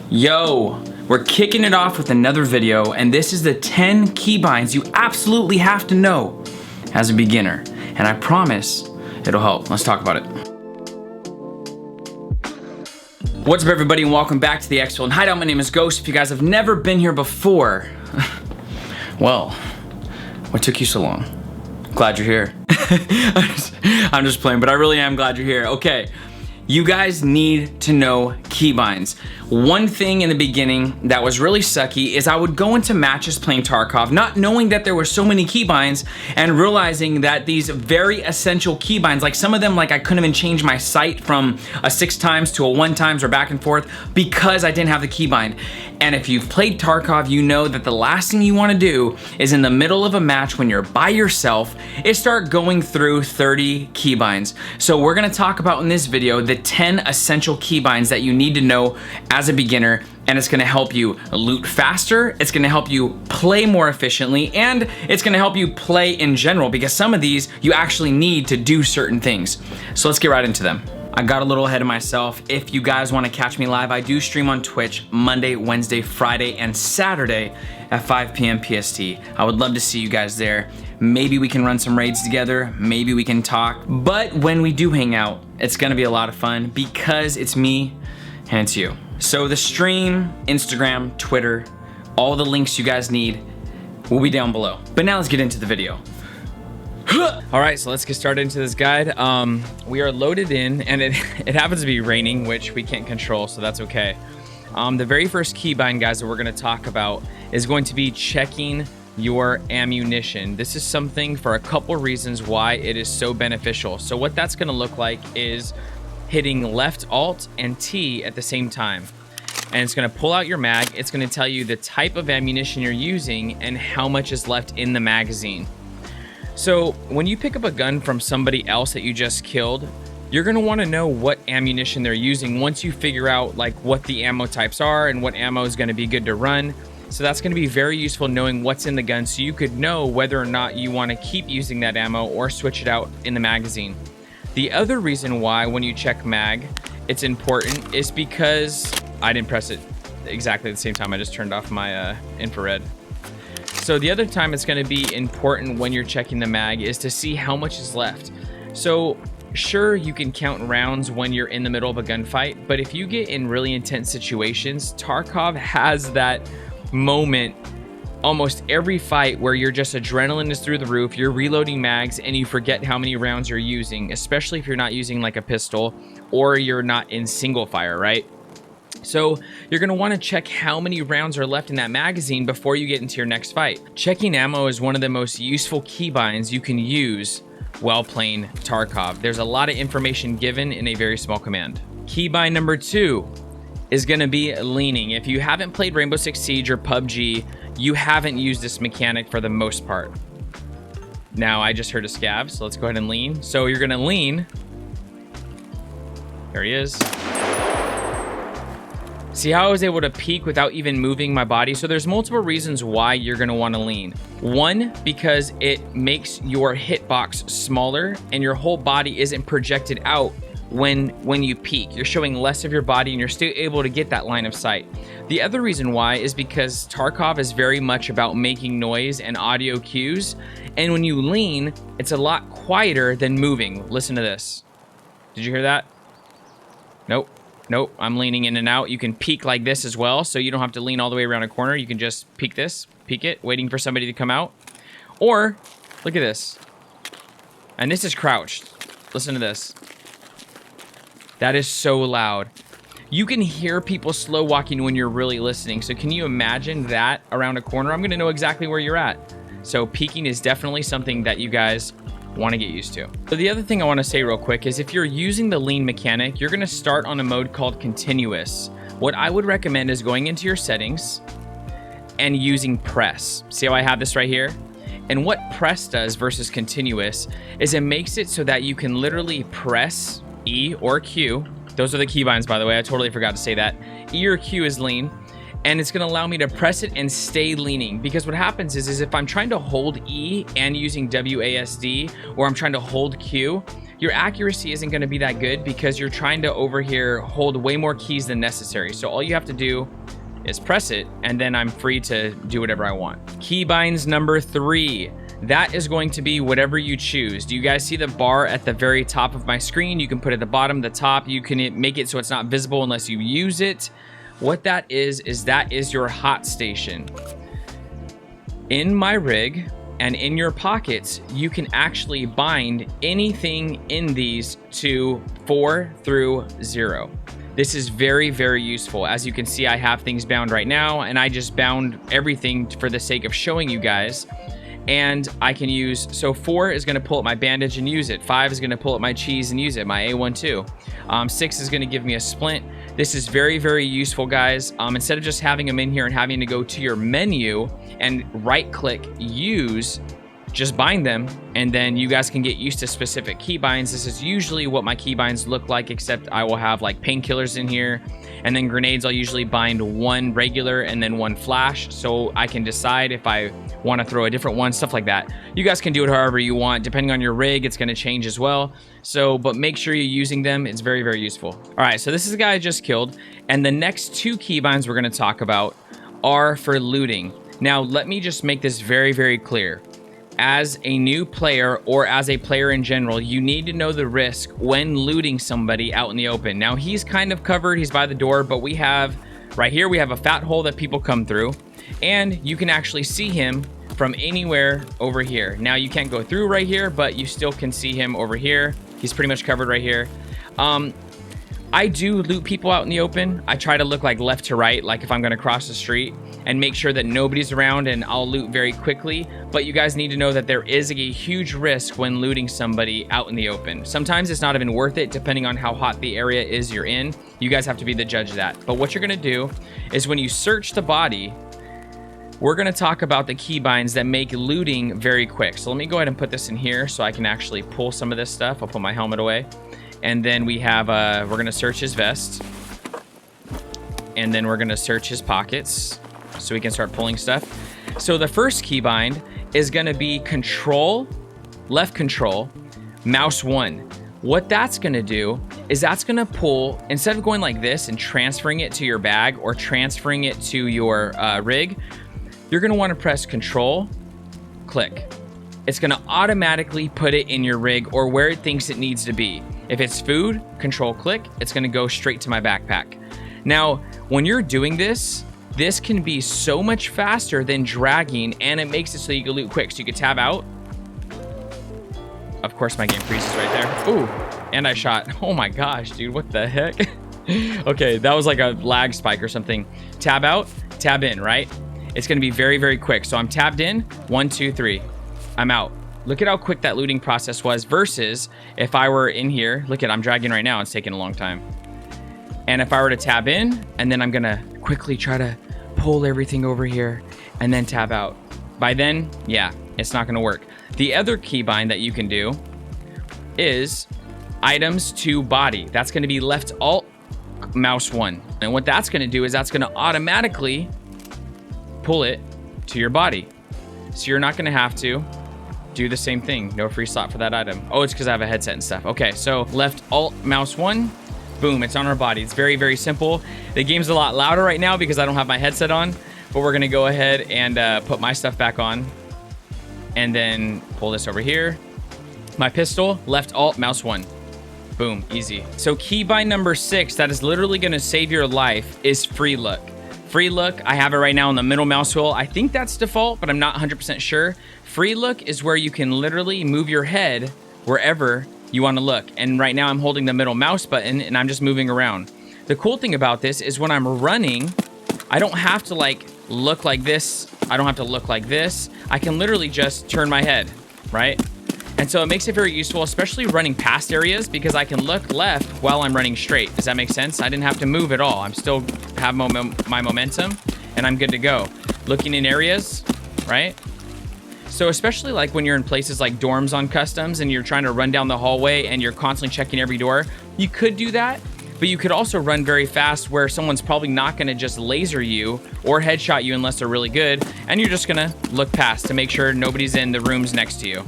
Yo, we're kicking it off with another video, and this is the 10 keybinds you absolutely have to know as a beginner. And I promise it'll help. Let's talk about it. What's up, everybody, and welcome back to the X-Field Hideout. My name is Ghost. If you guys have never been here before, well, what took you so long? Glad you're here. I'm just playing, but I really am glad you're here. Okay, you guys need to know keybinds. One thing in the beginning that was really sucky is I would go into matches playing Tarkov not knowing that there were so many keybinds and realizing that these very essential keybinds, like some of them, like I couldn't even change my sight from a 6x to a 1x or back and forth because I didn't have the keybind. And if you've played Tarkov, you know that the last thing you want to do is in the middle of a match when you're by yourself is start going through 30 keybinds. So we're going to talk about in this video the 10 essential keybinds that you need to know as a beginner, and it's going to help you loot faster, it's going to help you play more efficiently, and it's going to help you play in general because some of these you actually need to do certain things. So let's get right into them. I got a little ahead of myself. If you guys want to catch me live, I do stream on Twitch Monday, Wednesday, Friday, and Saturday at 5 p.m. PST. I would love to see you guys there. Maybe we can run some raids together, maybe we can talk, but when we do hang out, it's gonna be a lot of fun because it's me and it's you. So the stream, Instagram, Twitter, all the links you guys need will be down below. But now let's get into the video. All right, so let's get started into this guide. We are loaded in, and it happens to be raining, which we can't control, so that's okay. The very first keybind, guys, that we're gonna talk about is going to be checking your ammunition. This is something for a couple reasons why it is so beneficial. So what that's gonna look like is hitting left Alt and T at the same time. And it's gonna pull out your mag. It's gonna tell you the type of ammunition you're using and how much is left in the magazine. So when you pick up a gun from somebody else that you just killed, you're gonna wanna know what ammunition they're using once you figure out like what the ammo types are and what ammo is gonna be good to run. So that's gonna be very useful knowing what's in the gun so you could know whether or not you wanna keep using that ammo or switch it out in the magazine. The other reason why when you check mag, it's important is because I didn't press it exactly at the same time. I just turned off my infrared. So the other time it's gonna be important when you're checking the mag is to see how much is left. So sure, you can count rounds when you're in the middle of a gunfight, but if you get in really intense situations, Tarkov has that moment almost every fight where you're just adrenaline is through the roof, you're reloading mags and you forget how many rounds you're using, especially if you're not using like a pistol or you're not in single fire, right? So you're going to want to check how many rounds are left in that magazine before you get into your next fight. Checking ammo is one of the most useful keybinds you can use while playing Tarkov. There's a lot of information given in a very small command. Keybind number 2 is going to be leaning. If you haven't played Rainbow Six Siege or PUBG, you haven't used this mechanic for the most part. Now I just heard a scav, so let's go ahead and lean. So you're going to lean. There he is. See how I was able to peek without even moving my body? So there's multiple reasons why you're going to want to lean. One, because it makes your hitbox smaller and your whole body isn't projected out when you peek. You're showing less of your body and you're still able to get that line of sight. The other reason why is because Tarkov is very much about making noise and audio cues, and when you lean, it's a lot quieter than moving. Listen to this. Did you hear that? Nope. Nope, I'm leaning in and out. You can peek like this as well, so you don't have to lean all the way around a corner. You can just peek this, peek it, waiting for somebody to come out. Or, look at this. And this is crouched. Listen to this. That is so loud. You can hear people slow walking when you're really listening. So can you imagine that around a corner? I'm gonna know exactly where you're at. So peeking is definitely something that you guys want to get used to. So the other thing I want to say real quick is if you're using the lean mechanic, you're going to start on a mode called continuous. What I would recommend is going into your settings and using press. See how I have this right here? And what press does versus continuous is it makes it so that you can literally press E or Q. Those are the keybinds, by the way. I totally forgot to say that. E or Q is lean. And it's gonna allow me to press it and stay leaning, because what happens is if I'm trying to hold E and using WASD, or I'm trying to hold Q, your accuracy isn't going to be that good because you're trying to over here hold way more keys than necessary. So all you have to do is press it, and then I'm free to do whatever I want. Keybinds number 3. That is going to be whatever you choose. Do you guys see the bar at the very top of my screen? You can put it at the bottom, the top. You can make it so it's not visible unless you use it. What that is that is your hot station. In my rig and in your pockets, you can actually bind anything in these to 4 through 0. This is very, very useful. As you can see, I have things bound right now, and I just bound everything for the sake of showing you guys. And I can use, so 4 is gonna pull up my bandage and use it. 5 is gonna pull up my cheese and use it, my A12. 6 is gonna give me a splint. This is very, very useful, guys. Instead of just having them in here and having to go to your menu and right click use, just bind them, and then you guys can get used to specific keybinds. This is usually what my keybinds look like, except I will have like painkillers in here, and then grenades I'll usually bind 1 regular and then 1 flash, so I can decide if I want to throw a different one, stuff like that. You guys can do it however you want. Depending on your rig, it's going to change as well. So, but make sure you're using them. It's very, very useful. All right, so this is the guy I just killed, and the next 2 keybinds we're going to talk about are for looting. Now, let me just make this very, very clear. As a new player, or as a player in general, you need to know the risk when looting somebody out in the open. Now, he's kind of covered, he's by the door, but we have, right here, we have a fat hole that people come through, and you can actually see him from anywhere over here. Now, you can't go through right here, but you still can see him over here. He's pretty much covered right here. I do loot people out in the open. I try to look like left to right, like if I'm gonna cross the street, and make sure that nobody's around, and I'll loot very quickly. But you guys need to know that there is a huge risk when looting somebody out in the open. Sometimes it's not even worth it, depending on how hot the area is you're in. You guys have to be the judge of that. But what you're gonna do is when you search the body, we're gonna talk about the keybinds that make looting very quick. So let me go ahead and put this in here so I can actually pull some of this stuff. I'll put my helmet away. And then we have, we're gonna search his vest. And then we're gonna search his pockets so we can start pulling stuff. So the first keybind is gonna be control, left control, mouse 1. What that's gonna do is that's gonna pull, instead of going like this and transferring it to your bag or transferring it to your rig, you're gonna wanna press control, click. It's gonna automatically put it in your rig or where it thinks it needs to be. If it's food, control click, it's gonna go straight to my backpack. Now, when you're doing this, this can be so much faster than dragging, and it makes it so you can loot quick. So you can tab out. Of course, my game freezes right there. Ooh, and I shot. Oh my gosh, dude, what the heck? Okay, that was like a lag spike or something. Tab out, tab in, right? It's gonna be very, very quick. So I'm tabbed in, 1, 2, 3. I'm out. Look at how quick that looting process was versus if I were in here. Look at, I'm dragging right now. It's taking a long time. And if I were to tab in, and then I'm gonna quickly try to pull everything over here and then tab out. By then, yeah, it's not gonna work. The other keybind that you can do is items to body. That's gonna be left alt mouse 1. And what that's gonna do is that's gonna automatically pull it to your body. So you're not gonna have to do the same thing. No free slot for that item. Oh, it's because I have a headset and stuff. Okay, so left alt mouse 1, boom, it's on our body. It's very, very simple. The game's a lot louder right now because I don't have my headset on, but we're gonna go ahead and put my stuff back on and then pull this over here. My pistol, left alt mouse 1. Boom, easy. So keybind number 6, that is literally gonna save your life, is free look. Free look, I have it right now on the middle mouse wheel. I think that's default, but I'm not 100% sure. Free look is where you can literally move your head wherever you want to look. And right now I'm holding the middle mouse button and I'm just moving around. The cool thing about this is when I'm running, I don't have to like look like this. I don't have to look like this. I can literally just turn my head, right? And so it makes it very useful, especially running past areas, because I can look left while I'm running straight. Does that make sense? I didn't have to move at all. I'm still have my momentum and I'm good to go. Looking in areas, right? So especially like when you're in places like dorms on customs and you're trying to run down the hallway and you're constantly checking every door, you could do that, but you could also run very fast where someone's probably not gonna just laser you or headshot you unless they're really good, and you're just gonna look past to make sure nobody's in the rooms next to you.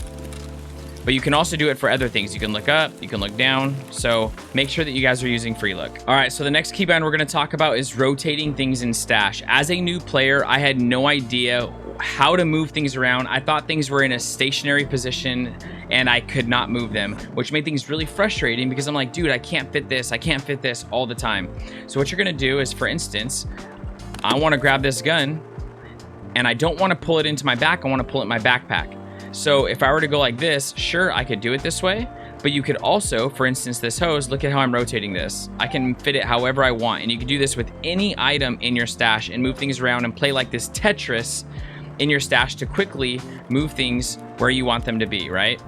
but you can also do it for other things. You can look up, you can look down. So make sure that you guys are using free look. All right, so the next keybind we're gonna talk about is rotating things in stash. As a new player, I had no idea how to move things around. I thought things were in a stationary position and I could not move them, which made things really frustrating because I'm like, dude, I can't fit this all the time. So what you're gonna do is, for instance, I wanna grab this gun and I don't wanna pull it into my back, I wanna pull it in my backpack. So if I were to go like this, sure, I could do it this way, but you could also, for instance, this hose, look at how I'm rotating this. I can fit it however I want, and you can do this with any item in your stash and move things around and play like this Tetris in your stash to quickly move things where you want them to be, right?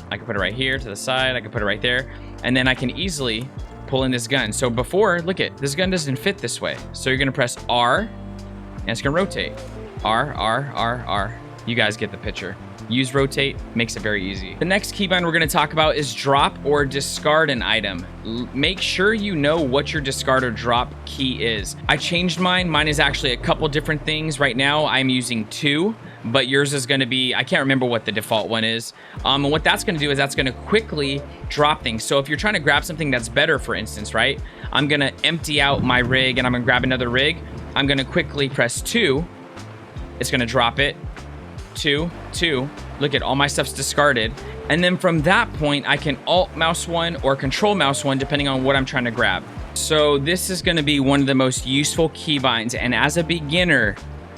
I can put it right here to the side, I can put it right there, and then I can easily pull in this gun. So before, look at, this gun doesn't fit this way. So you're gonna press R, and it's gonna rotate. R, R, R, R. You guys get the picture. Use rotate, makes it very easy. The next keybind we're gonna talk about is drop or discard an item. Make sure you know what your discard or drop key is. I changed mine. Mine is actually a couple different things. Right now I'm using 2, but yours is gonna be, I can't remember what the default one is. And what that's gonna do is that's gonna quickly drop things. So if you're trying to grab something that's better, for instance, right? I'm gonna empty out my rig and I'm gonna grab another rig. I'm gonna quickly press 2. It's gonna drop it. 2, 2. Look at all my stuff's discarded. And then from that point, I can Alt mouse 1 or Control mouse 1, depending on what I'm trying to grab. So this is gonna be one of the most useful keybinds. And as a beginner,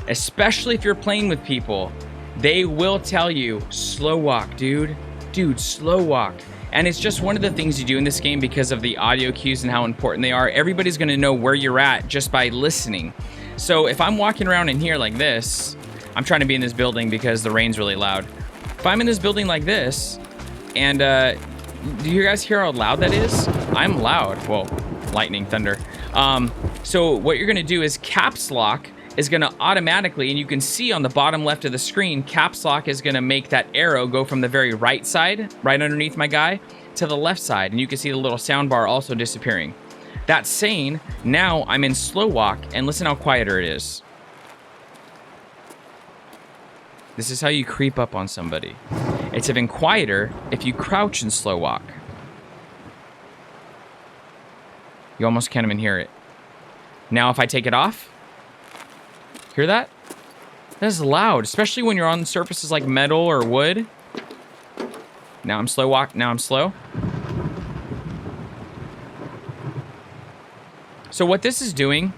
especially if you're playing with people, they will tell you, slow walk, dude. Dude, slow walk. And it's just one of the things you do in this game because of the audio cues and how important they are. Everybody's gonna know where you're at just by listening. So if I'm walking around in here like this, I'm trying to be in this building because the rain's really loud. If I'm in this building like this, and do you guys hear how loud that is? I'm loud. Well, lightning, thunder. So what you're gonna do is caps lock is gonna automatically, and you can see on the bottom left of the screen, caps lock is gonna make that arrow go from the very right side, right underneath my guy, to the left side. And you can see the little sound bar also disappearing. That's saying, now I'm in slow walk, and listen how quieter it is. This is how you creep up on somebody. It's even quieter if you crouch and slow walk. You almost can't even hear it. Now if I take it off, hear that? That is loud, especially when you're on surfaces like metal or wood. Now I'm slow walk, now I'm slow. So what this is doing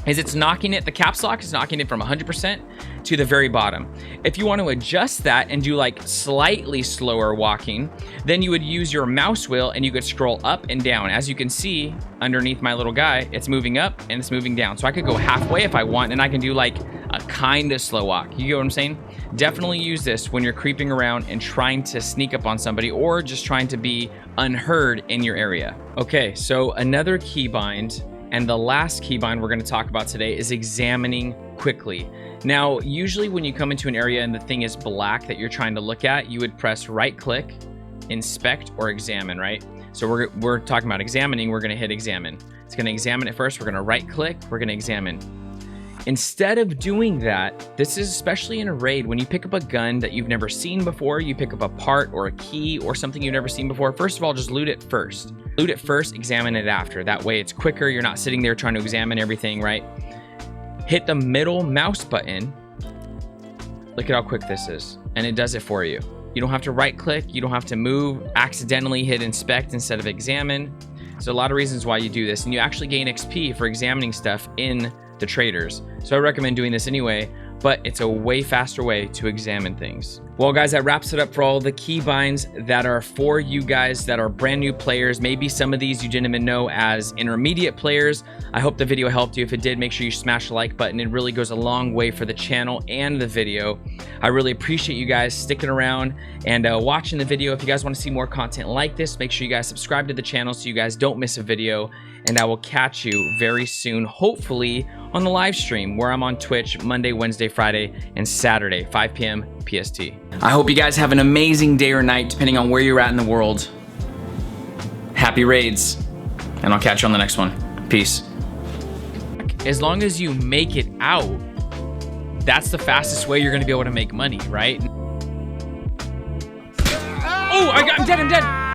is it's knocking it, the caps lock is knocking it from 100% to the very bottom. If you want to adjust that and do like slightly slower walking, then you would use your mouse wheel and you could scroll up and down. As you can see underneath my little guy, it's moving up and it's moving down. So I could go halfway if I want, and I can do like a kind of slow walk. You get what I'm saying? Definitely use this when you're creeping around and trying to sneak up on somebody or just trying to be unheard in your area. Okay, so another keybind, and the last keybind we're gonna talk about today is examining quickly. Now, usually when you come into an area and the thing is black that you're trying to look at, you would press right click, inspect, or examine, right? So we're talking about examining, we're gonna hit examine. It's gonna examine it first, we're gonna right click, we're gonna examine. Instead of doing that, this is especially in a raid, when you pick up a gun that you've never seen before, you pick up a part or a key or something you've never seen before, first of all, just loot it first. Loot it first, examine it after. That way it's quicker, you're not sitting there trying to examine everything, right? Hit the middle mouse button. Look at how quick this is, and it does it for you. You don't have to right click, you don't have to move, accidentally hit inspect instead of examine. There's a lot of reasons why you do this, and you actually gain XP for examining stuff in the traders. So I recommend doing this anyway, but it's a way faster way to examine things. Well guys, that wraps it up for all the keybinds that are for you guys that are brand new players. Maybe some of these you didn't even know as intermediate players. I hope the video helped you. If it did, make sure you smash the like button. It really goes a long way for the channel and the video. I really appreciate you guys sticking around and watching the video. If you guys want to see more content like this, make sure you guys subscribe to the channel so you guys don't miss a video. And I will catch you very soon, hopefully on the live stream where I'm on Twitch Monday, Wednesday, Friday, and Saturday, 5 p.m. PST. I hope you guys have an amazing day or night, depending on where you're at in the world. Happy raids, and I'll catch you on the next one. Peace. As long as you make it out, that's the fastest way you're gonna be able to make money, right? I'm dead, I'm dead.